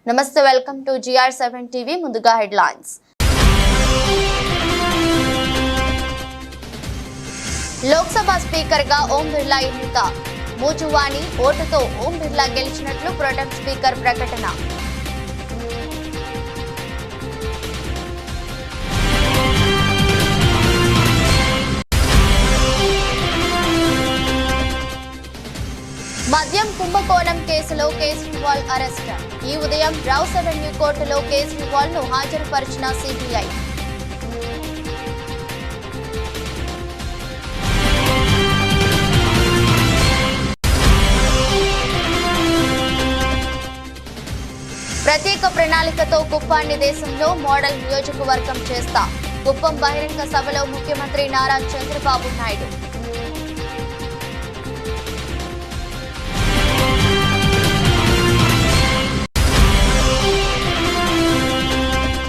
నమస్తే, welcome to GR7 TV. ముందుగా headlines. Lok Sabha speaker గా ఓం బిర్లా ఎన్నిక. మూజువాణి ఓటుతో ఓం బిర్లా గెలిచినట్లు ప్రొటెం స్పీకర్ ప్రకటన. మద్యం కుంభకోణం కేసులో కేజ్రీవాల్ అరెస్ట్. ఈ ఉదయం రౌస్ అవెన్యూ కోర్టులో కేజ్రీవాల్ ను హాజరుపరిచిన సిబిఐ. ప్రత్యేక ప్రణాళికతో కుప్పాన్ని దేశంలో మోడల్ నియోజకవర్గం చేస్తా. కుప్పం బహిరంగ సభలో ముఖ్యమంత్రి నారా చంద్రబాబు నాయుడు.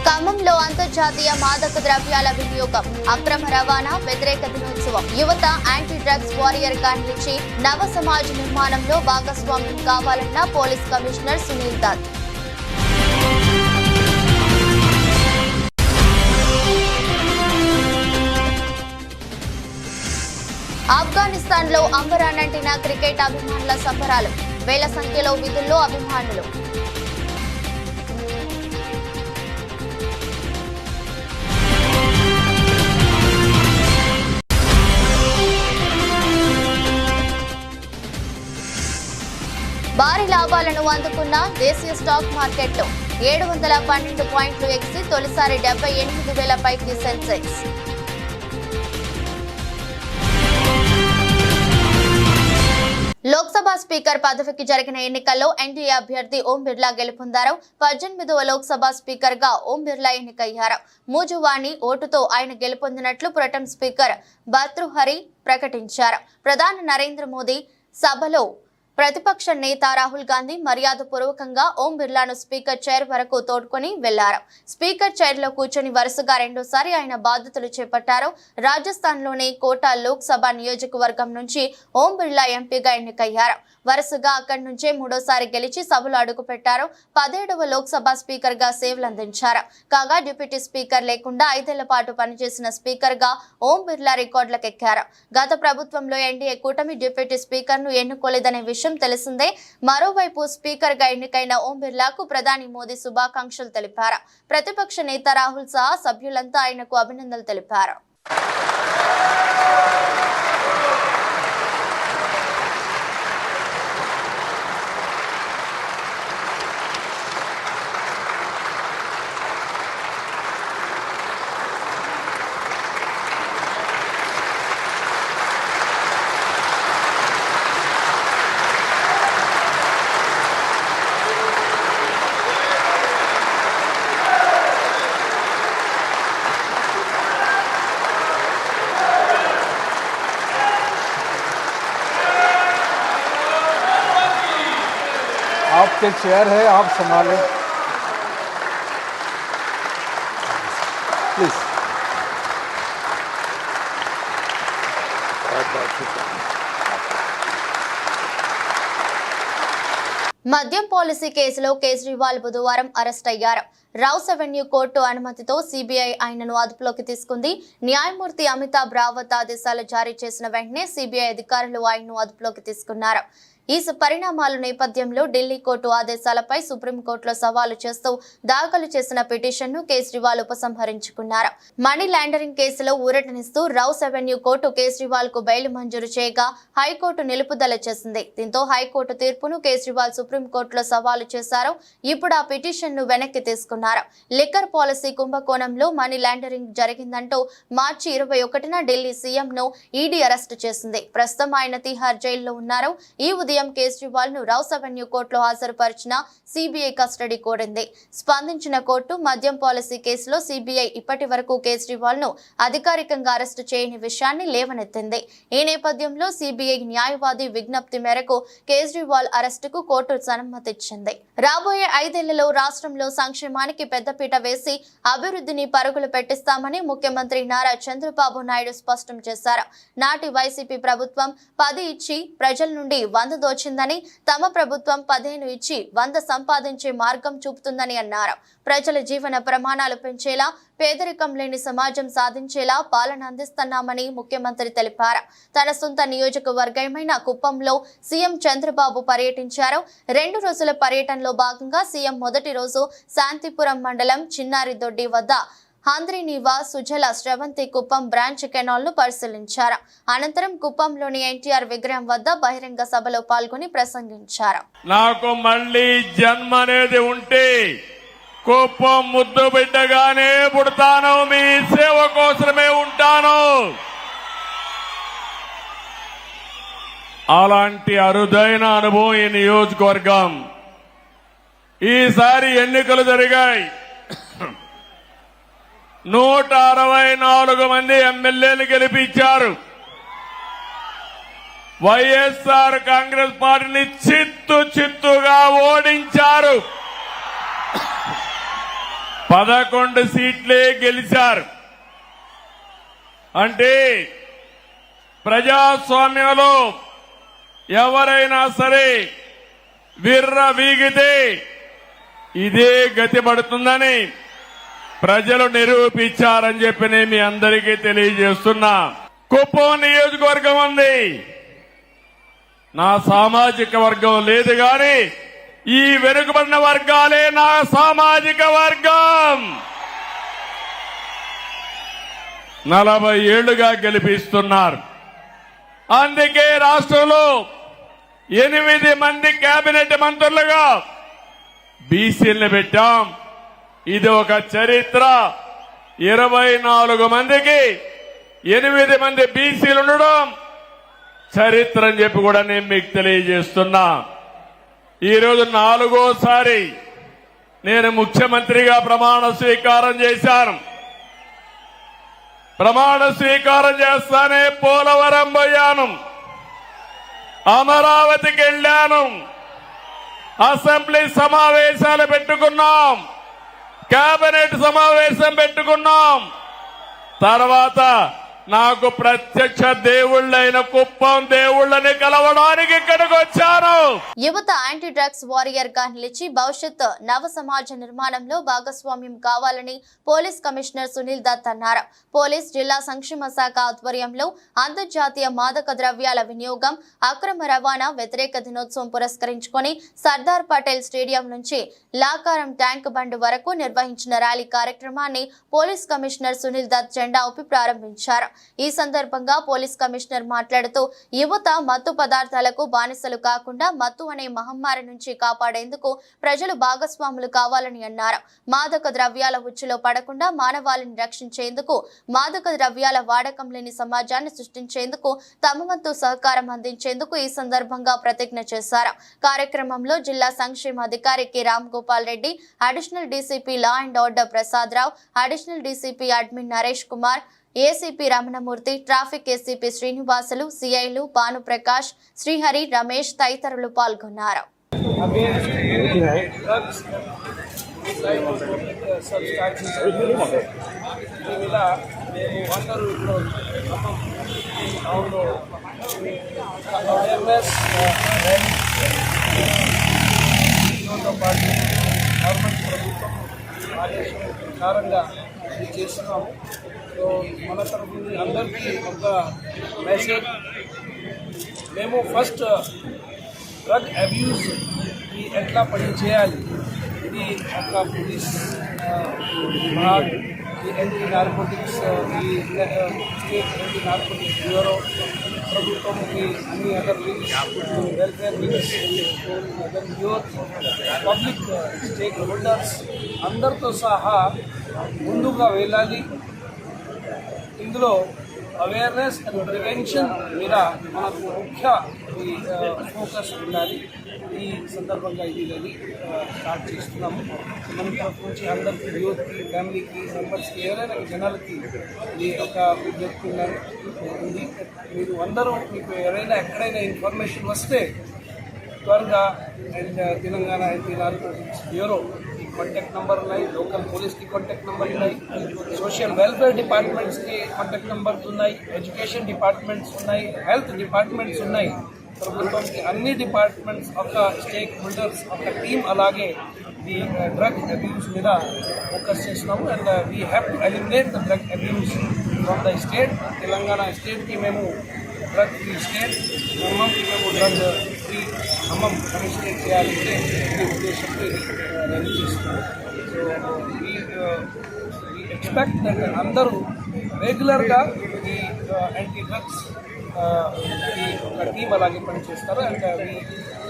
ఖమ్మంలో అంతర్జాతీయ మాదక ద్రవ్యాల వినియోగం, అక్రమ రవాణా వ్యతిరేక దినోత్సవం. యువత యాంటీ డ్రగ్స్ వారియర్ గా నిలిచి నవ సమాజ్ నిర్మాణంలో భాగస్వామ్యం కావాలన్న పోలీస్ కమిషనర్ సునీల్ దత్. ఆఫ్ఘనిస్తాన్ లో అంబరానంటిన క్రికెట్ అభిమానుల సంబరాలు. వేల సంఖ్యలో విధుల్లో అభిమానులు. భారీ లాభాలను అందుకున్న దేశీయ స్టాక్ మార్కెట్లో 712 పాయింట్లు ఎగిసి తొలిసారి 78,000 పైకి సెన్సెక్స్. లోక్సభ స్పీకర్ పదవికి జరిగిన ఎన్నికల్లో ఎన్డీఏ అభ్యర్థి ఓం బిర్లా గెలుపొందారు. 18వ లోక్సభ స్పీకర్ గా ఓం బిర్లా ఎన్నికయ్యారు. మూజువాణి ఓటుతో ఆయన గెలుపొందినట్లు ప్రొటెం స్పీకర్ భర్తృహరి ప్రకటించారు. ప్రధాని నరేంద్ర మోదీ సభలో ప్రతిపక్ష నేత రాహుల్ గాంధీ మర్యాదపూర్వకంగా ఓం బిర్లాను స్పీకర్ చైర్ వరకు తోడ్కొని వెళ్లారు. స్పీకర్ చైర్ లో కూర్చొని వరుసగా రెండోసారి ఆయన బాధ్యతలు చేపట్టారు. రాజస్థాన్ లోని కోటా లోక్సభ నియోజకవర్గం నుంచి ఓం బిర్లా ఎంపీగా ఎన్నికయ్యారు. వరుసగా అక్కడి నుంచే మూడోసారి గెలిచి సభలో అడుగుపెట్టారు. 17వ లోక్సభ స్పీకర్ గా సేవలు అందించారు. కాగా డిప్యూటీ స్పీకర్ లేకుండా 5 ఏళ్ల పాటు పనిచేసిన స్పీకర్ గా ఓం బిర్లా రికార్డులకెక్కారు. గత ప్రభుత్వంలో ఎన్డీఏ కూటమి డిప్యూటీ స్పీకర్ ను ఎన్నుకోలేదనే విషయం తెలిసిందే. మరోవైపు స్పీకర్ గా ఎన్నికైన ఓం బిర్లాకు ప్రధాని మోదీ శుభాకాంక్షలు తెలిపారు. ప్రతిపక్ష నేత రాహుల్ సహా సభ్యులంతా ఆయనకు అభినందనలు తెలిపారు. आपके चेयर है, आप संभालें प्लीज। మద్యం పాలసీ కేసులో కేజ్రీవాల్ బుధవారం అరెస్ట్ అయ్యారు. రౌస్ అవెన్యూ కోర్టు అనుమతితో సిబిఐ ఆయనను అదుపులోకి తీసుకుంది. న్యాయమూర్తి అమితాబ్ రావత్ ఆదేశాలు జారీ చేసిన వెంటనే సిబిఐ అధికారులు ఆయన్ను అదుపులోకి తీసుకున్నారు. ఈ పరిణామాల నేపథ్యంలో ఢిల్లీ కోర్టు ఆదేశాలపై సుప్రీంకోర్టులో సవాలు చేస్తూ దాఖలు చేసిన పిటిషన్ను కేజ్రీవాల్ ఉపసంహరించుకున్నారు. మనీ లాండరింగ్ కేసులో ఊరటనిస్తూ రౌస్ అవెన్యూ కోర్టు కేజ్రీవాల్ కు బెయిల్ మంజూరు చేయగా హైకోర్టు నిలుపుదల చేసింది. దీంతో హైకోర్టు తీర్పును కేజ్రీవాల్ సుప్రీంకోర్టులో సవాలు చేశారు. ఇప్పుడు ఆ పిటిషన్ ను వెనక్కి తీసుకున్నారు. లిక్కర్ పాలసీ కుంభకోణంలో మనీ లాండరింగ్ జరిగిందంటూ మార్చి 21న ఢిల్లీ సీఎం ను ఈడీ అరెస్టు చేసింది. ప్రస్తుతం ఆయన తిహార్ జైల్లో ఉన్నారు. ఈ ఉదయం కేజ్రీవాల్ ను రౌస్ అవెన్యూ కోర్టులో హాజరుపరిచిన సిబిఐ కస్టడీ కోరింది. స్పందించిన కోర్టు మద్యం పాలసీ కేసులో సిబిఐ ఇప్పటి వరకు కేజ్రీవాల్ ను అధికారికంగా అరెస్టు చేయని విషయాన్ని లేవనెత్తింది. ఈ నేపథ్యంలో సిబిఐ న్యాయవాది విజ్ఞప్తి మేరకు కేజ్రీవాల్ అరెస్టుకు కోర్టు సమ్మతిచ్చింది. రాబోయే 5 ఏళ్లలో రాష్ట్రంలో సంక్షేమానికి పెద్దపీట వేసి అభివృద్ధిని పరుగులు పెట్టిస్తామని ముఖ్యమంత్రి నారా చంద్రబాబు నాయుడు స్పష్టం చేశారు. నాటి వైసీపీ ప్రభుత్వం 10 ఇచ్చి ప్రజల నుండి 100 తోచిందని, తమ ప్రభుత్వం 15 ఇచ్చి 100 సంపాదించే మార్గం చూపుతుందని అన్నారు. ప్రజల జీవన ప్రమాణాలు పెంచేలా, పేదరికం లేని సమాజం సాధించేలా పాలన అందిస్తున్నామని ముఖ్యమంత్రి తెలిపారు. తన సొంత నియోజకవర్గమైన కుప్పంలో సీఎం చంద్రబాబు పర్యటించారు. 2 రోజుల పర్యటనలో భాగంగా సీఎం మొదటి రోజు శాంతిపురం మండలం చిన్నారిదొడ్డి వద్ద హంద్రీనీవా సుజల శ్రవంతి కుప్పం బ్రాంచ్ కెనాల్ ను పరిశీలించారు. అనంతరం కుప్పంలోని ఎన్టీఆర్ విగ్రహం వద్ద బహిరంగ సభలో పాల్గొని ప్రసంగించారు. నాకు మళ్ళీ జన్మ అనేది ఉంటే కుప్పం ముద్దు బిడ్డగానే పుడతాను, మీ సేవ కోసమే ఉంటాను. అలాంటి అరుదైన అనుభవం ఈ నియోజకవర్గం. ఈసారి ఎన్నికలు జరిగాయి. 164 మంది ఎమ్మెల్యేలు గెలిపించారు. వైఎస్ఆర్ కాంగ్రెస్ పార్టీని చిత్తుగా ఓడించారు. 11 సీట్లే గెలిచారు. అంటే ప్రజాస్వామ్యంలో ఎవరైనా సరే విర్రవీగితే ఇదే గతి పడుతుందని ప్రజలు నిరూపించారని చెప్పి నేను మీ అందరికీ తెలియజేస్తున్నా. కుప్పం నియోజకవర్గం ఉంది, నా సామాజిక వర్గం లేదు గాని ఈ వెనుకబడిన వర్గాలే నా సామాజిక వర్గం. 40 ఏళ్లుగా గెలిపిస్తున్నారు. అందుకే రాష్ట్రంలో 8 మంది కేబినెట్ మంత్రులుగా బీసీలను పెట్టాం. ఇది ఒక చరిత్ర. 24 మందికి 8 మంది బీసీలు ఉండడం చరిత్ర అని చెప్పి కూడా నేను మీకు తెలియజేస్తున్నా. ఈరోజు 4వసారి నేను ముఖ్యమంత్రిగా ప్రమాణ స్వీకారం చేశాను. ప్రమాణ స్వీకారం చేస్తానే పోలవరం పోయాను, అమరావతికి వెళ్లాను, అసెంబ్లీ సమావేశాలు పెట్టుకున్నాం, కేబినెట్ సమావేశం పెట్టుకున్నాం. తర్వాత నాకు ప్రత్యక్ష దేవుళ్ళైన కుప్పం దేవుళ్ళని కలవడానికి ఇక్కడికి వచ్చాను. యువత యాంటీ డ్రగ్స్ వారియర్ గా నిలిచి భవిష్యత్ నవ సమాజ నిర్మాణంలో భాగస్వామ్యం కావాలని పోలీస్ కమిషనర్ సునీల్ దత్ అన్నారు. పోలీస్ జిల్లా సంక్షేమ శాఖ ఆధ్వర్యంలో అంతర్జాతీయ మాదక ద్రవ్యాల వినియోగం, అక్రమ రవాణా వ్యతిరేక దినోత్సవం పురస్కరించుకొని సర్దార్ పటేల్ స్టేడియం నుంచి లాకారం ట్యాంక్ బండ్ వరకు నిర్వహించిన ర్యాలీ కార్యక్రమాన్ని పోలీస్ కమిషనర్ సునీల్ దత్ జెండా ఊపి ప్రారంభించారు. ఈ సందర్భంగా పోలీస్ కమిషనర్ మాట్లాడుతూ యువత మత్తు పదార్థాలకు బానిసలు కాకుండా మత్తు అనే మహమ్మారి నుంచి కాపాడేందుకు ప్రజలు భాగస్వాములు కావాలని అన్నారు. మాదక ద్రవ్యాల ఉచ్చులో పడకుండా మానవాళిని రక్షించేందుకు, మాదక ద్రవ్యాల వాడకం లేని సమాజాన్ని సృష్టించేందుకు తమ వంతు సహకారం అందించేందుకు ఈ సందర్భంగా ప్రతిజ్ఞ చేశారు. కార్యక్రమంలో జిల్లా సంక్షేమ అధికారి K Ram Gopal Reddy, additional DCP law and order Prasad Rao, additional DCP admin Naresh Kumar, ACP Ramanamurthy, traffic ACP Srinivasulu, సిఐలు భానుప్రకాష్, శ్రీహరి, రమేష్ తదితరులు పాల్గొన్నారు. చేస్తున్నాము. సో మన తరఫు నుండి అందరికీ ఒక మెసేజ్, మేము ఫస్ట్ డ్రగ్ అబ్యూస్ ఎట్లా పని చేయాలి, ఇది ఒక పోలీస్ విభాగ్, ఈ యాంటీ నార్కోటిక్స్, ఈ స్టేట్ యాంటీ నార్కోటిక్స్ బ్యూరో, ప్రభుత్వంకి అన్ని other wings, welfare wings, other youth, public stake holders అందరితో సహా ముందుగా వెళ్ళాలి. ఇందులో అవేర్నెస్ అండ్ ప్రివెన్షన్ మీద మనకు ముఖ్య ఫోకస్ ఉండాలి. ఈ సందర్భంగా ఇది స్టార్ట్ చేస్తున్నాము. మన తరఫు నుంచి అందరికీ, యూత్కి, ఫ్యామిలీకి, మెంబర్స్కి, ఎవరైనా జనాలకి ఇది ఒక విజ్ఞప్తి ఉంది. మీరు అందరూ, మీకు ఎవరైనా ఎక్కడైనా ఇన్ఫర్మేషన్ వస్తే త్వరగా and Telangana anti narcotics bureau contact number ఉన్నాయి, లోకల్ పోలీస్కి కాంటాక్ట్ నంబర్ ఉన్నాయి, సోషల్ వెల్ఫేర్ డిపార్ట్మెంట్స్కి కాంటాక్ట్ నంబర్స్ ఉన్నాయి, ఎడ్యుకేషన్ డిపార్ట్మెంట్స్ ఉన్నాయి, హెల్త్ డిపార్ట్మెంట్స్ ఉన్నాయి. ప్రభుత్వంకి అన్ని డిపార్ట్మెంట్స్ ఒక స్టేక్ హోల్డర్స్ ఒక టీమ్ అలాగే ఈ డ్రగ్ అబ్యూస్ మీద ఫోకస్ చేసినాము. And we have to eliminate the drug abuse from the state. Telangana స్టేట్కి మేము డ్రగ్ ఫ్రీ స్టేట్, ఖమ్మంకి మేము డ్రగ్ ఫ్రీ ఖమ్మం కమిషనరేట్ చేయాలంటే ఈ ఉద్దేశంతో రెడీ చేస్తున్నాము. సో వీ ఎక్స్పెక్ట్ దట్ అందరూ రెగ్యులర్గా ఈ యాంటీ డ్రగ్స్ ఈ ఒక టీమ్ అలాగే పనిచేస్తారు. And we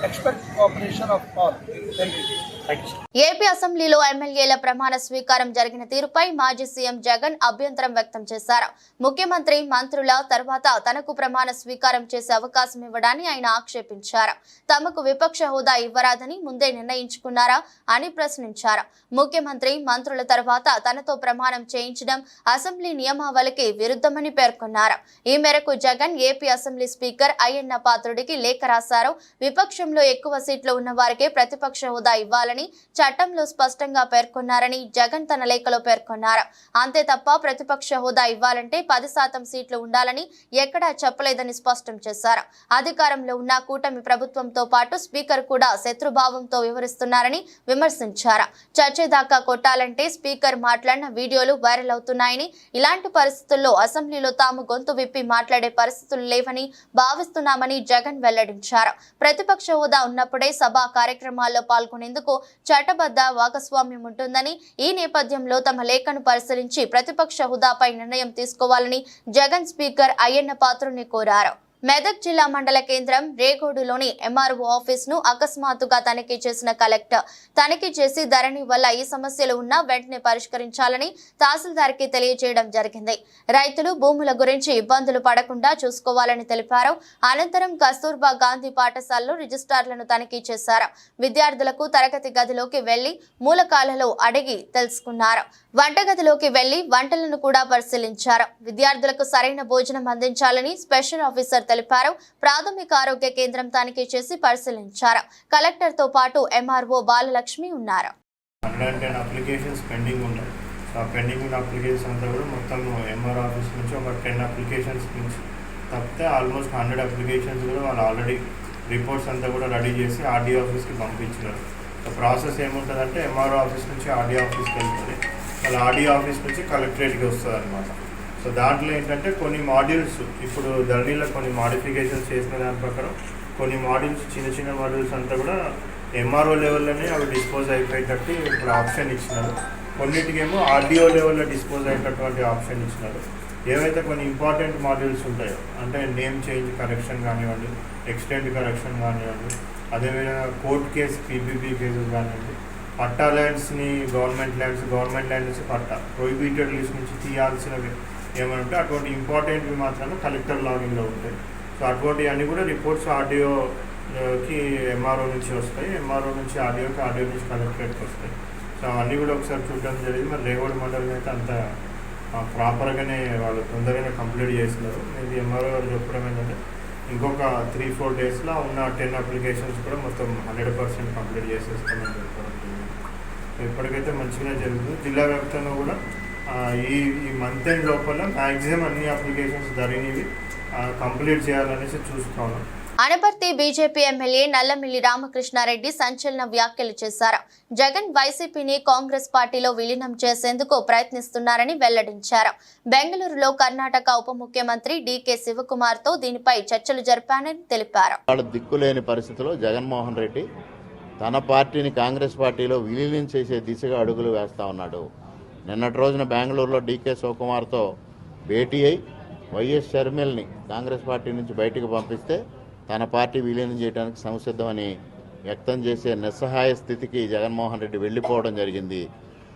expect cooperation of all. Thank you. AP అసెంబ్లీలో ఎమ్మెల్యేల ప్రమాణ స్వీకారం జరిగిన తీరుపై మాజీ సీఎం జగన్ అభ్యంతరం వ్యక్తం చేశారు. ముఖ్యమంత్రి మంత్రుల తర్వాత తనకు ప్రమాణ స్వీకారం చేసే అవకాశం ఇవ్వడాన్ని ఆయన ఆక్షేపించారు. తమకు విపక్ష హోదా ఇవ్వరాదని ముందే నిర్ణయించుకున్నారా అని ప్రశ్నించారు. ముఖ్యమంత్రి మంత్రుల తర్వాత తనతో ప్రమాణం చేయించడం అసెంబ్లీ నియమావళికి విరుద్ధమని పేర్కొన్నారు. ఈ మేరకు Jagan AP assembly speaker Ayyanna పాత్రుడికి లేఖ రాశారు. విపక్షంలో ఎక్కువ సీట్లు ఉన్న వారికే ప్రతిపక్ష హోదా ఇవ్వాలని చట్టంలో స్పష్టంగా పేర్కొన్నారని జగన్ తన లేఖలో పేర్కొన్నారు. అంతే తప్ప ప్రతిపక్ష హోదా ఇవ్వాలంటే 10% సీట్లు ఉండాలని ఎక్కడా చెప్పలేదని స్పష్టం చేశారు. అధికారంలో ఉన్న కూటమి ప్రభుత్వంతో పాటు స్పీకర్ కూడా శత్రుభావంతో వివరిస్తున్నారని విమర్శించారు. చర్చేదాకా కొట్టాలంటే స్పీకర్ మాట్లాడిన వీడియోలు వైరల్ అవుతున్నాయని, ఇలాంటి పరిస్థితుల్లో అసెంబ్లీలో తాము గొంతు విప్పి మాట్లాడే పరిస్థితులు లేవని భావిస్తున్నామని జగన్ వెల్లడించారు. ప్రతిపక్ష హోదా ఉన్నప్పుడే సభా కార్యక్రమాల్లో పాల్గొనేందుకు చట్టబద్ధ భాగస్వామ్యం ఉంటుందని, ఈ నేపథ్యంలో తమ లేఖను పరిశీలించి ప్రతిపక్ష హోదాపై నిర్ణయం తీసుకోవాలని జగన్ స్పీకర్ అయ్యన్న పాత్రుడిని కోరారు. మెదక్ జిల్లా మండల కేంద్రం రేగోడులోని ఎంఆర్ఓ ఆఫీస్ ను అకస్మాత్తుగా తనిఖీ చేసిన కలెక్టర్ తనిఖీ చేసి ధరణి వల్ల ఈ సమస్యలు ఉన్నా వెంటనే పరిష్కరించాలని తహసీల్దార్ కి తెలియజేయడం జరిగింది. రైతులు భూముల గురించి ఇబ్బందులు పడకుండా చూసుకోవాలని తెలిపారు. అనంతరం కస్తూర్బా గాంధీ పాఠశాలలో రిజిస్ట్రార్లను తనిఖీ చేశారు. విద్యార్థులకు తరగతి గదిలోకి వెళ్లి మూలకాలలో అడిగి తెలుసుకున్నారు. వంటగదిలోకి వెళ్లి వంటలను కూడా పరిశీలించారు. విద్యార్థులకు సరైన భోజనం అందించాలని స్పెషల్ ఆఫీసర్ తెలిపారు. ప్రాథమిక ఆరోగ్య కేంద్రం తనిఖీ చేసి పరిశీలించారు. కలెక్టర్ తో పాటు ఎంఆర్ఓ బాలలక్ష్మి ఉన్నారు. 110 అప్లికేషన్స్ పెండింగ్ ఉంటాయి. ఆ పెండింగ్ ఉన్న అప్లికేషన్స్ అంతా కూడా మొత్తం ఎంఆర్ ఆఫీస్ నుంచి ఒక 10 అప్లికేషన్స్ నుంచి తప్పితే ఆల్మోస్ట్ 100 అప్లికేషన్స్ కూడా వాళ్ళు ఆల్రెడీ రిపోర్ట్స్ అంతా కూడా రెడీ చేసి ఆర్డీఓ ఆఫీస్కి పంపించినారు. ప్రాసెస్ ఏముంటుందంటే ఎంఆర్ఓ ఆఫీస్ నుంచి ఆర్డీఓ ఆఫీస్కి వెళ్తుంది, వాళ్ళ ఆర్డీఓ ఆఫీస్ నుంచి కలెక్టరేట్కి వస్తుంది అనమాట. సో దాంట్లో ఏంటంటే కొన్ని మాడ్యూల్స్ ఇప్పుడు ధరణిలో కొన్ని మాడిఫికేషన్స్ చేసిన దాని ప్రకారం కొన్ని మాడ్యూల్స్ చిన్న చిన్న మాడ్యూల్స్ అంతా కూడా ఎంఆర్ఓ లెవెల్లోనే అవి డిస్పోజ్ అయిపోయేటట్టు ఇప్పుడు ఆప్షన్ ఇచ్చినారు. కొన్నిటికేమో ఆర్డీఓ లెవెల్లో డిస్పోజ్ అయ్యేటటువంటి ఆప్షన్ ఇచ్చినారు. ఏవైతే కొన్ని ఇంపార్టెంట్ మాడ్యూల్స్ ఉంటాయో అంటే నేమ్ చేంజ్ కరెక్షన్ కానివ్వండి, ఎక్స్టెంట్ కరెక్షన్ కానివ్వండి, అదేవిధంగా కోర్ట్ కేసు పీపీపీ కేసెస్ కానివ్వండి, పట్టా ల్యాండ్స్ని గవర్నమెంట్ ల్యాండ్స్ పట్టా ప్రొహిబిటెడ్ లిస్ట్ నుంచి తీయాల్సినవి ఏమంటే అటువంటి ఇంపార్టెంట్వి మాత్రమే కలెక్టర్ లాగిన్లో ఉంటాయి. సో అటువంటివన్నీ కూడా రిపోర్ట్స్ ఆర్డీఓకి ఎంఆర్ఓ నుంచి వస్తాయి, ఎంఆర్ఓ నుంచి ఆర్డీఓకి, ఆర్డీఓ నుంచి కలెక్టరేట్కి వస్తాయి. సో అవన్నీ కూడా ఒకసారి చూడడం జరిగింది. మరి రేగోడ్ మండలం అయితే అంత ప్రాపర్గానే వాళ్ళు తొందరగానే కంప్లీట్ చేస్తున్నారు. ఇది ఎంఆర్ఓ గారు చెప్పడం ఏంటంటే ఇంకొక 3-4 డేస్లో ఉన్న 10 అప్లికేషన్స్ కూడా మొత్తం 100% కంప్లీట్ చేసేస్తామని చెప్పడం జరిగింది. సో ఇప్పటికైతే మంచిగానే జరుగుతుంది. జిల్లా వ్యాప్తంగా కూడా ఈ మంత్ ఎండ్ లోపల మ్యాక్సిమం అన్ని అప్లికేషన్స్ ధరణివి కంప్లీట్ చేయాలనేసి చూస్తున్నాను. అనపర్తి బీజేపీ ఎమ్మెల్యే నల్లమిల్లి రామకృష్ణారెడ్డి సంచలన వ్యాఖ్యలు చేశారు. జగన్ వైసీపీని కాంగ్రెస్ పార్టీలో విలీనం చేసేందుకు ప్రయత్నిస్తున్నారని వెల్లడించారు. బెంగళూరులో కర్ణాటక ఉప ముఖ్యమంత్రి డీకే శివకుమార్ తో దీనిపై చర్చలు జరిపానని తెలిపారు. దిక్కులేని పరిస్థితిలో జగన్మోహన్ రెడ్డి తన పార్టీని కాంగ్రెస్ పార్టీలో విలీనం చేసే దిశగా అడుగులు వేస్తా ఉన్నాడు. నిన్నటి రోజున బెంగళూరులో డీకే శివకుమార్తో భేటీ అయి వైఎస్ షర్మిల్ని కాంగ్రెస్ పార్టీ నుంచి బయటకు పంపిస్తే తన పార్టీ విలీనం చేయడానికి సంసిద్ధమని వ్యక్తం చేసే నిస్సహాయ స్థితికి జగన్మోహన్ రెడ్డి వెళ్లిపోవడం జరిగింది.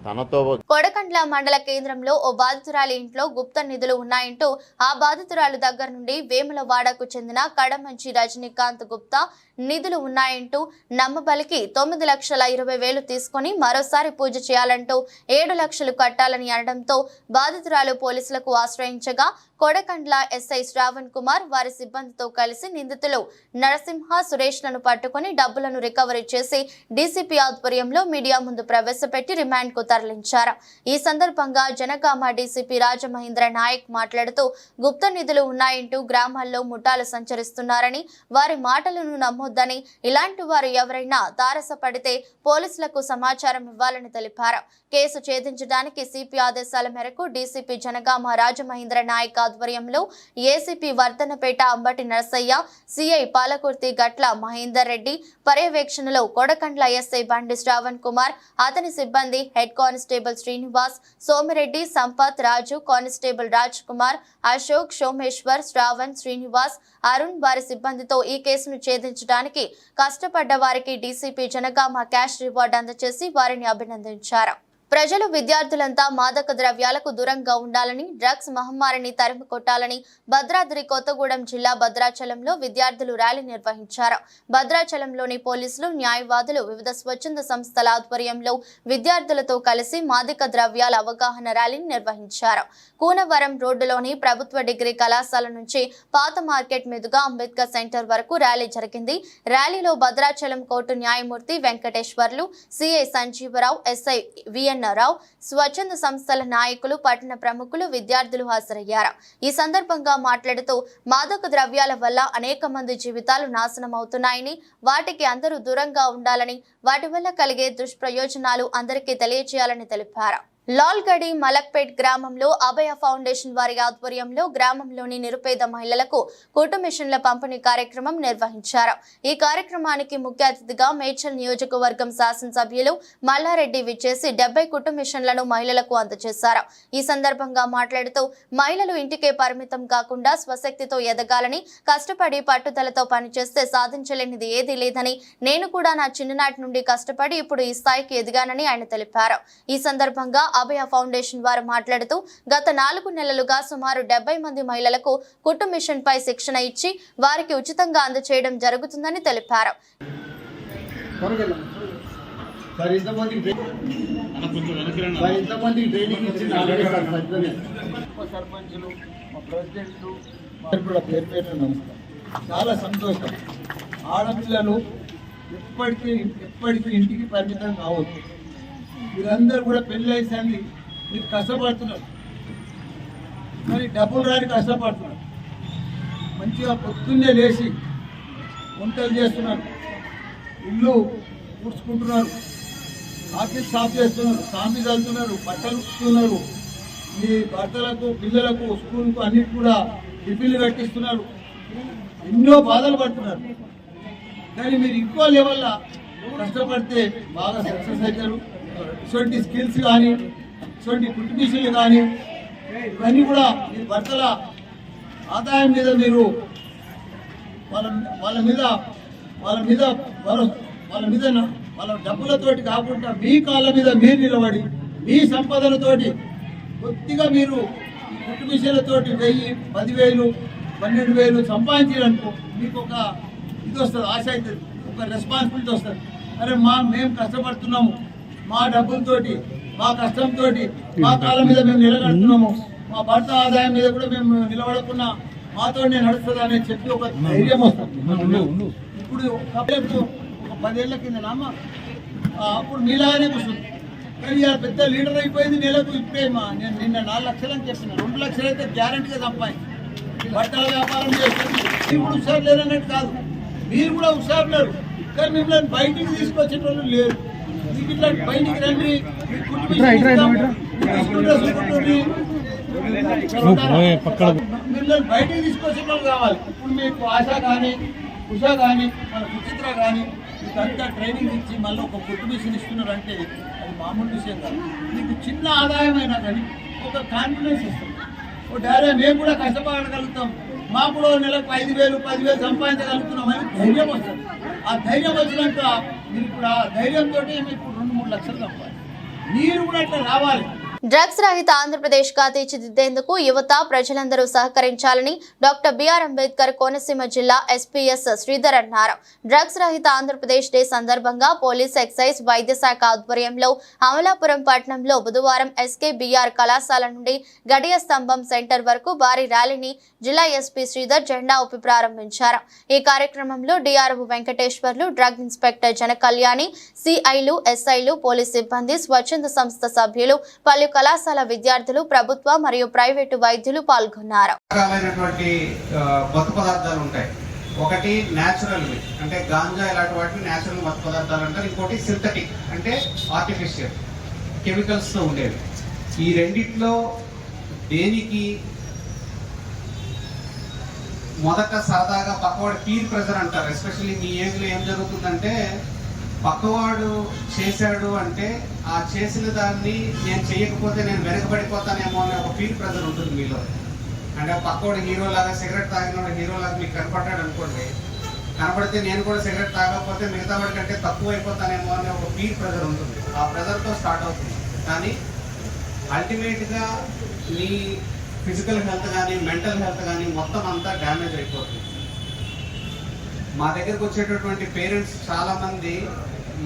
తనతో కొడకండ్ల మండల కేంద్రంలో ఓ బాధితురాలి ఇంట్లో గుప్త నిధులు ఉన్నాయంటూ ఆ బాధితురాలు దగ్గర నుండి వేములవాడకు చెందిన కడమంచి రజనీకాంత్ గుప్తా నిధులు ఉన్నాయంటూ నమ్మబలికి 9,20,000 తీసుకుని మరోసారి పూజ చేయాలంటూ 7 లక్షలు కట్టాలని అనడంతో బాధితురాలు పోలీసులకు ఆశ్రయించగా కొడకండ్ల ఎస్ఐ శ్రావణ్ కుమార్ వారి సిబ్బందితో కలిసి నిందితులు నరసింహ సురేష్లను పట్టుకుని డబ్బులను రికవరీ చేసి డీసీపీ ఆధ్వర్యంలో మీడియా ముందు ప్రవేశపెట్టి రిమాండ్కు తరలించారు. ఈ సందర్భంగా జనగామ డీసీపీ రాజమహేంద్ర నాయక్ మాట్లాడుతూ గుప్త నిధులు ఉన్నాయంటూ గ్రామాల్లో ముఠాలు సంచరిస్తున్నారని, వారి మాటలను నమ్మొద్దని, ఇలాంటి వారు ఎవరైనా తారసపడితే పోలీసులకు సమాచారం ఇవ్వాలని తెలిపారు. కేసు ఛేదించడానికి సిపి ఆదేశాల మేరకు డీసీపీ జనగామ రాజమహేంద్ర నాయక్ ఆధ్వర్యంలో ఏసీపీ వర్ధనపేట అంబటి నరసయ్య, సిఐ పాలకుర్తి గట్ల మహేందర్ రెడ్డి పర్యవేక్షణలో కొడకండ్ల ఎస్ఐ బండి శ్రావణ్ కుమార్, అతని సిబ్బంది హెడ్ కానిస్టేబుల్ శ్రీనివాస్, సోమిరెడ్డి, సంపత్, రాజు, కానిస్టేబుల్ రాజ్ కుమార్, అశోక్, సోమేశ్వర్, శ్రావణ్, శ్రీనివాస్, అరుణ్ వారి సిబ్బందితో ఈ కేసును ఛేదించడానికి కష్టపడ్డ వారికి డీసీపీ జనగామ క్యాష్ రివార్డు అందజేసి వారిని అభినందించారు. ప్రజలు, విద్యార్థులంతా మాదక ద్రవ్యాలకు దూరంగా ఉండాలని, డ్రగ్స్ మహమ్మారిని తరిమి కొట్టాలని భద్రాద్రి కొత్తగూడెం జిల్లా భద్రాచలంలో విద్యార్థులు ర్యాలీ నిర్వహించారు. భద్రాచలంలోని పోలీసులు, న్యాయవాదులు, వివిధ స్వచ్ఛంద సంస్థల ఆధ్వర్యంలో విద్యార్థులతో కలిసి మాదక ద్రవ్యాల అవగాహన ర్యాలీని నిర్వహించారు. కూనవరం రోడ్డులోని ప్రభుత్వ డిగ్రీ కళాశాల నుంచి పాత మార్కెట్ మీదుగా అంబేద్కర్ సెంటర్ వరకు ర్యాలీ జరిగింది. ర్యాలీలో భద్రాచలం కోర్టు న్యాయమూర్తి Venkateswarlu, CI Sanjeevarao, SI VN Rao, స్వచ్ఛంద సంస్థల నాయకులు, పట్టణ ప్రముఖులు, విద్యార్థులు హాజరయ్యారు. ఈ సందర్భంగా మాట్లాడుతూ మాదక ద్రవ్యాల వల్ల అనేక మంది జీవితాలు నాశనం అవుతున్నాయని, వాటికి అందరూ దూరంగా ఉండాలని, వాటి వల్ల కలిగే దుష్ప్రయోజనాలు అందరికీ తెలియజేయాలని తెలిపారు. లాల్గడి మలక్పేట్ గ్రామంలో అభయ ఫౌండేషన్ వారి ఆధ్వర్యంలో గ్రామంలోని నిరుపేద మహిళలకు కుట్టు మిషన్ల పంపిణీ కార్యక్రమం నిర్వహించారు. ఈ కార్యక్రమానికి ముఖ్య అతిథిగా మేడ్చల్ నియోజకవర్గం శాసనసభ్యులు మల్లారెడ్డి విచ్చేసి 70 కుట్టు మిషన్లను మహిళలకు అందజేశారు. ఈ సందర్భంగా మాట్లాడుతూ మహిళలు ఇంటికే పరిమితం కాకుండా స్వశక్తితో ఎదగాలని, కష్టపడి పట్టుదలతో పనిచేస్తే సాధించలేనిది ఏదీ లేదని, నేను కూడా నా చిన్ననాటి నుండి కష్టపడి ఇప్పుడు ఈ స్థాయికి ఎదిగానని ఆయన తెలిపారు. ఈ సందర్భంగా అభయ ఫౌండేషన్ వారు మాట్లాడుతూ గత 4 నెలలుగా సుమారు 70 మంది మహిళలకు కుట్టు మిషన్ పై శిక్షణ ఇచ్చి వారికి ఉచితంగా అందజేయడం జరుగుతుందని తెలిపారు. చాలా సంతోషం. ఆడపిల్లలు ఎప్పటికీ ఇంటికి పరిమితం కావచ్చు. మీరందరూ కూడా పెళ్ళి అయ్యింది, మీరు కష్టపడుతున్నారు, మరి డబ్బులు రాని కష్టపడుతున్నారు. మంచిగా పొద్దున్నే లేచి వంటలు చేస్తున్నారు, ఇల్లు కూర్చుకుంటున్నారు, ఆఫీస్ సాఫ్ చేస్తున్నారు, సామి చల్లుతున్నారు, బట్టలు ఉతుకుతున్నారు, మీ భర్తలకు, పిల్లలకు, స్కూల్కు అన్నిటి కూడా టిఫిన్లు కట్టిస్తున్నారు. ఎన్నో బాధలు పడుతున్నారు. కానీ మీరు ఇంకో లెవెల్లో కష్టపడితే బాగా సక్సెస్ అవుతారు. ఇటువంటి స్కిల్స్ కానీ, ఇటువంటి కుట్టు మిషన్లు కానీ, ఇవన్నీ కూడా మీ భర్తల ఆదాయం మీద మీరు వాళ్ళ డబ్బులతోటి కాకుండా మీ కాళ్ళ మీద మీరు నిలబడి మీ సంపదలతోటి కొద్దిగా మీరు ఈ కుట్టు మిషన్లతోటి 1000, 10,000, 12,000 సంపాదించారనుకో మీకు ఒక ఇది వస్తుంది, ఆశ అవుతుంది, ఒక రెస్పాన్సిబిలిటీ వస్తుంది. అరే మేము కష్టపడుతున్నాము, మా డబ్బులతోటి, మా కష్టంతో మా కాళ్ళ మీద మేము నిలబడుతున్నాము, మా భర్త ఆదాయం మీద కూడా మేము నిలబడకున్నా మాతో నడుస్తుంది అని చెప్పి ఒక ధైర్యం వస్తుంది. ఇప్పుడు ఒక 10 ఏళ్ల కింద అప్పుడు మీలాగానే కూర్చుంది. కానీ ఇలా పెద్ద లీడర్ అయిపోయింది. నెలకు ఇప్పుడే నేను నిన్న 4 లక్షలు అని చెప్పిన, 2 లక్షలు అయితే గ్యారంటీగా సంపాదించి బట్టల వ్యాపారం చేస్తుంది. మీరు కూడా హుషారు లేరన్నట్టు కాదు, మీరు కూడా హుషారు లేరు. కానీ మిమ్మల్ని బయటికి తీసుకొచ్చేటోళ్ళు లేరు. మీకు ఇట్లా బయటికి రండి, మిమ్మల్ని బయటికి తీసుకొచ్చేటోళ్ళు కావాలి. ఇప్పుడు మీకు ఆశ కానీ, ఉషా కానీ, మన సుచిత్ర కానీ మీకంతా ట్రైనింగ్ ఇచ్చి మళ్ళీ ఒక కుట్టు మిషన్ ఇస్తున్నారంటే అది మామూలు విషయం కాదు. మీకు చిన్న ఆదాయం అయినా కానీ ఒక కాన్ఫిడెన్స్ ఇస్తుంది. ఓ డాడీ మేము కూడా కష్టపడగలుగుతాం, మాకు కూడా నెలకు 5,000, 10,000 సంపాదించగలుగుతున్నాం అని ధైర్యం వస్తుంది. ఆ ధైర్యం వచ్చినాక మీరు ఇప్పుడు ఆ ధైర్యంతో మీకు 2-3 లక్షలు సంపాదించాలి. మీరు కూడా అట్లా రావాలి. డ్రగ్స్ రహిత ఆంధ్రప్రదేశ్ గా తీర్చిదిద్దేందుకు యువత ప్రజలందరూ సహకరించాలని డాక్టర్ బిఆర్ అంబేద్కర్ కోనసీమ జిల్లా ఎస్పీఎస్ శ్రీధర్ అన్నారు. డ్రగ్స్ రహిత ఆంధ్రప్రదేశ్ డే సందర్భంగా పోలీస్, ఎక్సైజ్, వైద్య శాఖ ఆధ్వర్యంలో అమలాపురం పట్టణంలో బుధవారం ఎస్కేబీఆర్ కళాశాల నుండి గడియ స్తంభం సెంటర్ వరకు భారీ ర్యాలీని జిల్లా ఎస్పీ శ్రీధర్ జెండా ఊపి ప్రారంభించారు. ఈ కార్యక్రమంలో డిఆర్ఓ వెంకటేశ్వర్లు, డ్రగ్ ఇన్స్పెక్టర్ జనకళ్యాణి, సిఐలు, ఎస్ఐలు, పోలీస్ సిబ్బంది, స్వచ్ఛంద సంస్థ సభ్యులు, పలు కళాశాల విద్యార్థులు, ప్రభుత్వ మరియు ప్రైవేటు వైద్యులు పాల్గొన్నారు. మత్తు పదార్థాలు ఉంటాయి. ఒకటి న్యాచురల్ అంటే గాంజా ఇలాంటి వాటిని న్యాచురల్ మత్తు పదార్థాలు అంటారు. ఇంకోటి సింథటిక్ అంటే ఆర్టిఫిషియల్ కెమికల్స్ తో ఉండేవి. ఈ రెండిట్లో దేనికి మొదట సరదాగా పక్కవాడు పీర్ ప్రెజర్ అంటారు. ఎస్పెషల్లీ మీ ఏజ్లో ఏం జరుగుతుందంటే పక్కవాడు చేశాడు అంటే ఆ చేసిన దాన్ని నేను చేయకపోతే నేను వెనకబడిపోతానేమో అనే ఒక పీర్ ప్రెజర్ ఉంటుంది మీలో. అంటే పక్కవాడు హీరోలాగా సిగరెట్ తాగినవాడు హీరోలాగా మీకు కనపడ్డాడు అనుకోండి, కనపడితే నేను కూడా సిగరెట్ తాగకపోతే మిగతా వాడి కంటే తక్కువ అయిపోతానేమో అనే ఒక పీర్ ప్రెజర్ ఉంటుంది. ఆ ప్రెజర్తో స్టార్ట్ అవుతుంది. కానీ అల్టిమేట్గా మీ ఫిజికల్ హెల్త్ కానీ మెంటల్ హెల్త్ కానీ మొత్తం అంతా డ్యామేజ్ అయిపోతుంది. మా దగ్గరకు వచ్చేటటువంటి పేరెంట్స్ చాలామంది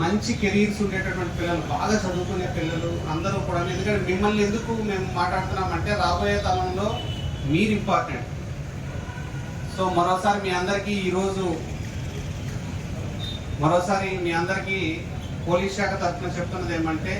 మంచి కెరీర్స్ ఉండేటటువంటి పిల్లలు, బాగా చదువుకునే పిల్లలు అందరూ కూడా. ఎందుకంటే మిమ్మల్ని ఎందుకు మేము మాట్లాడుతున్నామంటే రాబోయే తరంలో మీరు ఇంపార్టెంట్. సో మరోసారి మీ అందరికీ పోలీస్ శాఖ తరఫున చెప్తున్నది ఏమంటే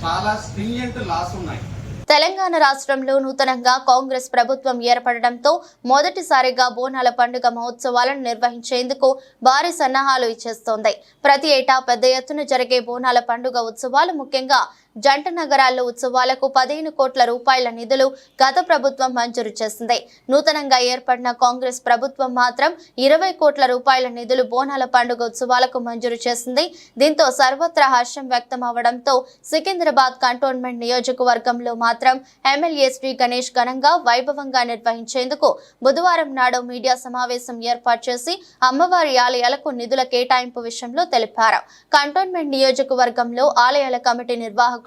చాలా స్ట్రింజెంట్ లాస్ ఉన్నాయి. తెలంగాణ రాష్ట్రంలో నూతనంగా కాంగ్రెస్ ప్రభుత్వం ఏర్పడడంతో మొదటిసారిగా బోనాల పండుగ మహోత్సవాలను నిర్వహించేందుకు భారీ సన్నాహాలు ఇచ్చేస్తోంది. ప్రతి ఏటా పెద్ద ఎత్తున జరిగే బోనాల పండుగ ఉత్సవాలు, ముఖ్యంగా జంట నగరాల్లో ఉత్సవాలకు 15 కోట్ల రూపాయల నిధులు గత ప్రభుత్వం మంజూరు చేసింది. నూతనంగా ఏర్పడిన కాంగ్రెస్ ప్రభుత్వం మాత్రం 20 కోట్ల రూపాయల నిధులు బోనాల పండుగ ఉత్సవాలకు మంజూరు చేసింది. దీంతో సర్వత్రా హర్షం వ్యక్తం అవడంతో సికింద్రాబాద్ కంటోన్మెంట్ నియోజకవర్గంలో మాత్రం ఎమ్మెల్యే శ్రీ గణేష్ ఘనంగా వైభవంగా నిర్వహించేందుకు బుధవారం నాడు మీడియా సమావేశం ఏర్పాటు చేసి అమ్మవారి ఆలయాలకు నిధుల కేటాయింపు విషయంలో తెలిపారు. కంటోన్మెంట్ నియోజకవర్గంలో ఆలయాల కమిటీ నిర్వాహకులకు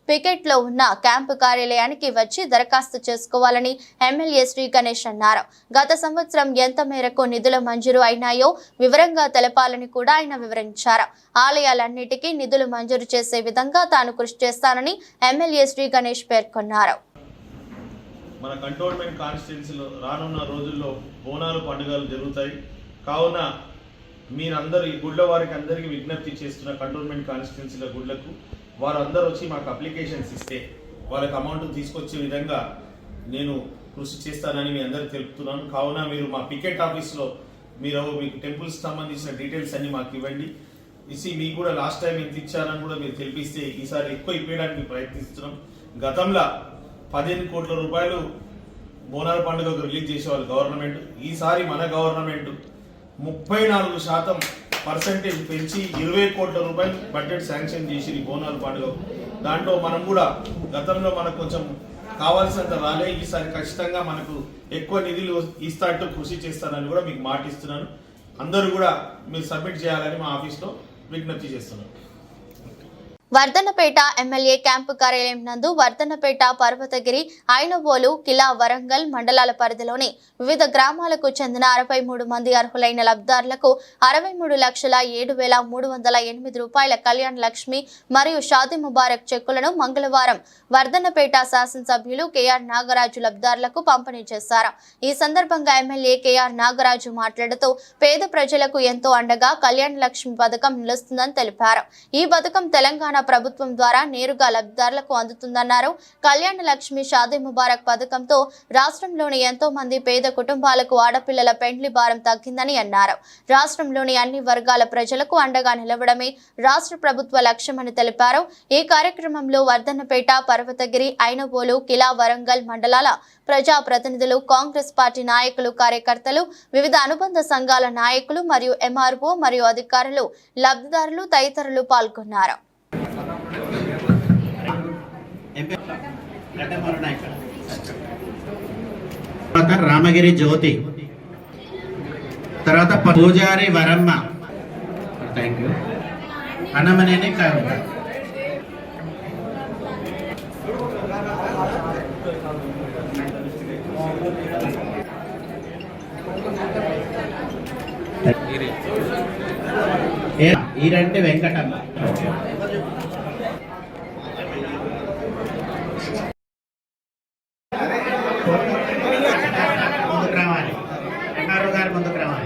పికెట్ లో ఉన్న క్యాంపు కార్యాలయానికి వచ్చి దరఖాస్తు చేసుకోవాలని ఎమ్మెల్యే శ్రీ గణేష్ అన్నారు. గత సంవత్సరం ఎంత మేరకు నిధులు మంజూరు అయినాయో వివరంగా తెలపాలని కూడా ఆయన వివరించారు. ఆలయాలన్నిటికీ నిధులు మంజూరు చేసే విధంగా తాను కృషి చేస్తానని ఎమ్మెల్యే శ్రీ గణేష్ పేర్కొన్నారు. మన కంటోన్మెంట్ కాన్స్టిట్యున్సీలో రానున్న రోజుల్లో బోనాలు పండుగలు జరుగుతాయి. కావున మీరందరూ ఈ గుడ్ల వారికి అందరికీ విజ్ఞప్తి చేస్తున్న కంటోన్మెంట్ కాన్స్టిట్యున్సీల గుడ్లకు వారు అందరూ వచ్చి మాకు అప్లికేషన్స్ ఇస్తే వాళ్ళకి అమౌంట్ తీసుకొచ్చే విధంగా నేను కృషి చేస్తానని మీ అందరికీ తెలుపుతున్నాను. కావున మీరు మా పికెట్ ఆఫీస్లో మీకు టెంపుల్స్కి సంబంధించిన డీటెయిల్స్ అన్ని మాకు ఇవ్వండి. మీకు కూడా లాస్ట్ టైం ఎంత ఇచ్చారని కూడా మీరు తెలిపిస్తే ఈసారి ఎక్కువ ఇప్పేయడానికి ప్రయత్నిస్తున్నాం. గతంలో 15 కోట్ల రూపాయలు బోనాల పండుగకు రిలీజ్ చేసేవాళ్ళు గవర్నమెంట్. ఈసారి మన గవర్నమెంట్ 34% పెంచి 20 కోట్ల రూపాయలు బడ్జెట్ శాంక్షన్ చేసి బోనాల పండుగ. దాంట్లో మనం కూడా గతంలో మనకు కొంచెం కావాల్సినంత రాలే, ఈసారి ఖచ్చితంగా మనకు ఎక్కువ నిధులు ఇస్తాంటూ కృషి చేస్తానని కూడా మీకు మాట ఇస్తున్నాను. అందరూ కూడా మీరు సబ్మిట్ చేయాలని మా ఆఫీస్లో విజ్ఞప్తి చేస్తున్నాను. వర్ధన్నపేట ఎమ్మెల్యే క్యాంపు కార్యాలయం నందు వర్ధన్నపేట, పర్వతగిరి, ఐనవోలు, కిలా, వరంగల్ మండలాల పరిధిలోని వివిధ గ్రామాలకు చెందిన 63 మంది అర్హులైన లబ్ధిదారులకు 63,07,308 రూపాయల కళ్యాణ లక్ష్మి మరియు షాదీ ముబారక్ చెక్కులను మంగళవారం వర్ధన్నపేట శాసనసభ్యులు కేఆర్ నాగరాజు లబ్ధిదారులకు పంపిణీ చేశారు. ఈ సందర్భంగా ఎమ్మెల్యే కేఆర్ నాగరాజు మాట్లాడుతూ పేద ప్రజలకు ఎంతో అండగా కళ్యాణ లక్ష్మి పథకం నిలుస్తుందని తెలిపారు. ఈ పథకం తెలంగాణ ప్రభుత్వం ద్వారా నేరుగా లబ్ధిదారులకు అందుతుందన్నారు. కళ్యాణ లక్ష్మి, షాదీ ముబారక్ పథకంతో రాష్ట్రంలోని ఎంతో మంది పేద కుటుంబాలకు ఆడపిల్లల పెండ్లి భారం తగ్గిందని అన్నారు. రాష్ట్రంలోని అన్ని వర్గాల ప్రజలకు అండగా నిలవడమే రాష్ట్ర ప్రభుత్వ లక్ష్యమని తెలిపారు. ఈ కార్యక్రమంలో వర్ధన్నపేట, పర్వతగిరి, ఐనవోలు, కిలా, వరంగల్ మండలాల ప్రజా ప్రతినిధులు, కాంగ్రెస్ పార్టీ నాయకులు, కార్యకర్తలు, వివిధ అనుబంధ సంఘాల నాయకులు మరియు ఎంఆర్ఓ మరియు అధికారులు, లబ్ధిదారులు తదితరులు పాల్గొన్నారు. రామగిరి జ్యోతి, తర్వాత పూజారి వరమ్మ, థ్యాంక్ యూ, అన్నమనేని ఈరంటే వెంకటమ్మ. ముందుకు రావాలి, ఎంఆర్ఓ గారు ముందుకు రావాలి.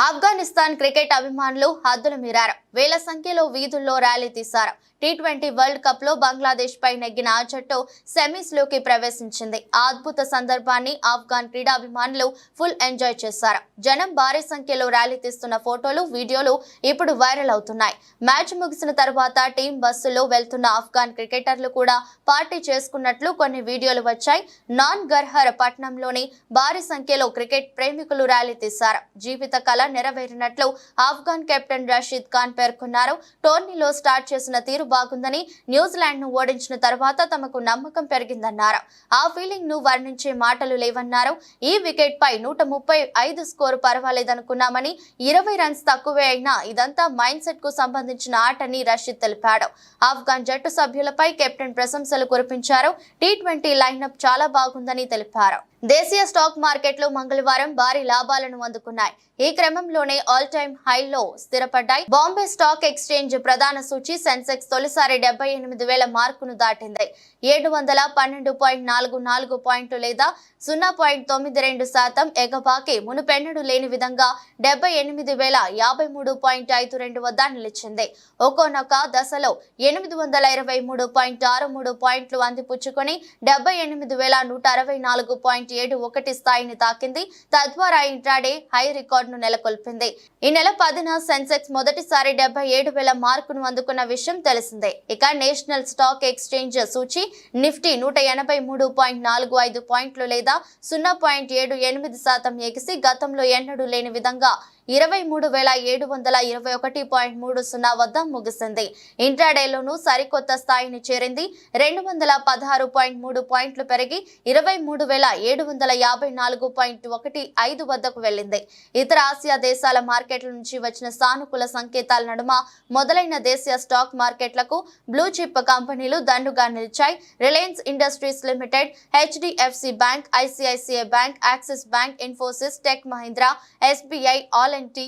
ఆఫ్ఘనిస్తాన్ క్రికెట్ అభిమానులు హద్దులు మీరారు. వేల సంఖ్యలో వీధుల్లో ర్యాలీ తీశారు. T20 వరల్డ్ కప్ లో బంగ్లాదేశ్ పై నెగ్గిన ఆ జట్టు సెమీస్ లోకి ప్రవేశించింది. ఆ అద్భుత సందర్భాన్ని ఆఫ్ఘాన్ క్రీడాభిమానులు ఫుల్ ఎంజాయ్ చేశారు. జనం భారీ సంఖ్యలో ర్యాలీ తీస్తున్న ఫోటోలు, వీడియోలు ఇప్పుడు వైరల్ అవుతున్నాయి. మ్యాచ్ ముగిసిన తర్వాత టీం బస్సులో వెళ్తున్న ఆఫ్ఘాన్ క్రికెటర్లు కూడా పార్టీ చేసుకున్నట్లు కొన్ని వీడియోలు వచ్చాయి. నాన్ గర్హర్ పట్టణంలోని భారీ సంఖ్యలో క్రికెట్ ప్రేమికులు ర్యాలీ తీశారు. జీవిత కళ నెరవేరినట్లు ఆఫ్ఘాన్ కెప్టెన్ రషీద్ ఖాన్ పేర్కొన్నారు. టోర్నీలో స్టార్ట్ చేసిన తీరు బాగుందని, న్యూజిలాండ్ ను ఓడించిన తర్వాత తమకు నమ్మకం పెరిగిందన్నారు. ఆ ఫీలింగ్ ను వర్ణించే మాటలు లేవన్నారు. ఈ వికెట్ పై 135 స్కోరు పర్వాలేదనుకున్నామని, 20 రన్స్ తక్కువే అయినా ఇదంతా మైండ్ సెట్ కు సంబంధించిన ఆటని రషీద్ తెలిపాడు. ఆఫ్ఘాన్ జట్టు సభ్యులపై కెప్టెన్ ప్రశంసలు కురిపించారు. T20 లైనప్ చాలా బాగుందని తెలిపారు. దేశీయ స్టాక్ మార్కెట్లు మంగళవారం భారీ లాభాలను అందుకున్నాయి. ఈ క్రమంలోనే ఆల్ టైమ్ హైలో స్థిరపడ్డాయి. బాంబే స్టాక్ ఎక్స్చేంజ్ ప్రధాన సూచి సెన్సెక్స్ తొలిసారి 78,000 మార్కును దాటింది. 712.44 పాయింట్లు లేదా 0.92% ఎగబాకి మునుపెన్నడూ లేని విధంగా 78,053.52 వద్ద నిలిచింది. ఒక్కొక్క దశలో 823.63 పాయింట్లు అందిపుచ్చుకొని 78,164.71 స్థాయిని తాకింది. తద్వారా ఇంట్రాడే హై రికార్డును నెలకొల్పింది. ఈ నెల 10న సెన్సెక్స్ మొదటిసారి 77,000 మార్కును అందుకున్న విషయం తెలిసిందే. ఇక నేషనల్ స్టాక్ ఎక్స్చేంజ్ సూచి నిఫ్టీ 183.45 పాయింట్లు లేదా 0.78% ఎగిసి గతంలో ఎన్నడూ లేని విధంగా 23,721.30 వద్ద ముగిసింది. ఇంట్రాడేలోనూ సరికొత్త స్థాయిని చేరింది. 216.3 పాయింట్లు పెరిగి 23,754.15 వద్దకు వెళ్లింది. ఇతర ఆసియా దేశాల మార్కెట్ల నుంచి వచ్చిన సానుకూల సంకేతాల నడుమ మొదలైన దేశీయ స్టాక్ మార్కెట్లకు బ్లూ చిప్ కంపెనీలు దండుగా నిలిచాయి. Reliance Industries Limited, HDFC bank, ICICI bank, Axis bank, Infosys, tech Mahindra, SBI, L and T,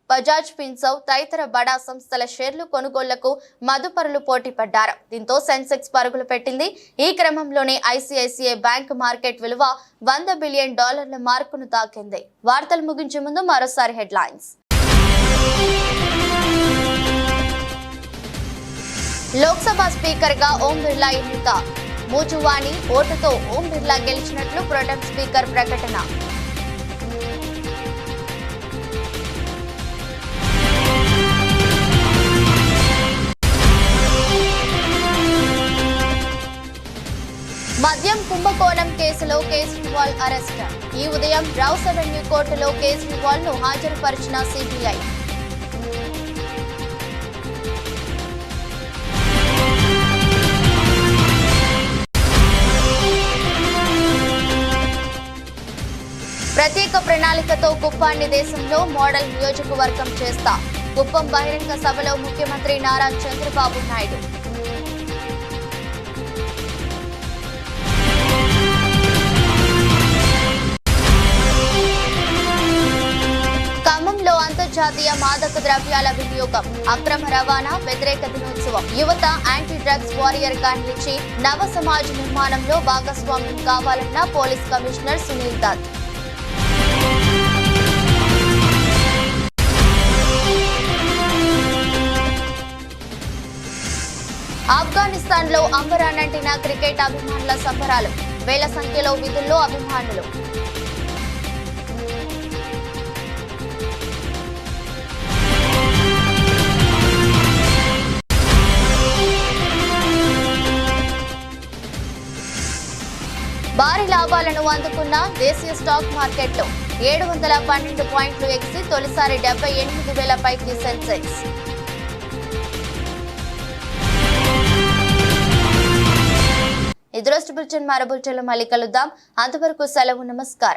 Bajaj Finserv తదితర బడా సంస్థల షేర్లు కొనుగోళ్లకు మదుపరులు పోటీ పడ్డారు. దీంతో సెన్సెక్స్ పరుగులు పెట్టింది. ఈ క్రమంలోనే ICICI బ్యాంక్ మార్కెట్ విలువ $100 బిలియన్ మార్కును తాకింది. వార్తలు ముగించే ముందు మరోసారి హెడ్లైన్స్. లోక్సభ స్పీకర్ గా ఓం బిర్లా ఎన్నిక. మూజువాణి ఓటుతో ఓం బిర్లా గెలిచినట్లు ప్రొటెం స్పీకర్ ప్రకటన. మద్యం కుంభకోణం కేసులో కేజ్రీవాల్ అరెస్ట్. ఈ ఉదయం రౌస్ అవెన్యూ కోర్టులో కేజ్రీవాల్ ను హాజరుపరిచిన CBI. ప్రత్యేక ప్రణాళికతో కుప్పాన్ని దేశంలో మోడల్ నియోజకవర్గం చేస్తా. కుప్పం బహిరంగ సభలో ముఖ్యమంత్రి నారా చంద్రబాబు నాయుడు. ఖమ్మంలో అంతర్జాతీయ మాదక ద్రవ్యాల వినియోగం, అక్రమ రవాణా వ్యతిరేక దినోత్సవం. యువత యాంటీ డ్రగ్స్ వారియర్ గా నిలిచి నవ సమాజ్ నిర్మాణంలో భాగస్వామ్యం కావాలన్న పోలీస్ కమిషనర్ సునీల్ దత్. ఆఫ్ఘనిస్తాన్ లో అంబరానంటిన క్రికెట్ అభిమానుల సంబరాలు. వేల సంఖ్యలో విధుల్లో అభిమానులు. భారీ లాభాలను అందుకున్న దేశీయ స్టాక్ మార్కెట్లో 712 పాయింట్లు ఎగిసి తొలిసారి 78,000 పైకి సెన్సెక్స్. ఈ దృష్టి బులెటిన్ మరో బులెటిన్లో మళ్ళీ కలుద్దాం. అంతవరకు సెలవు, నమస్కారం.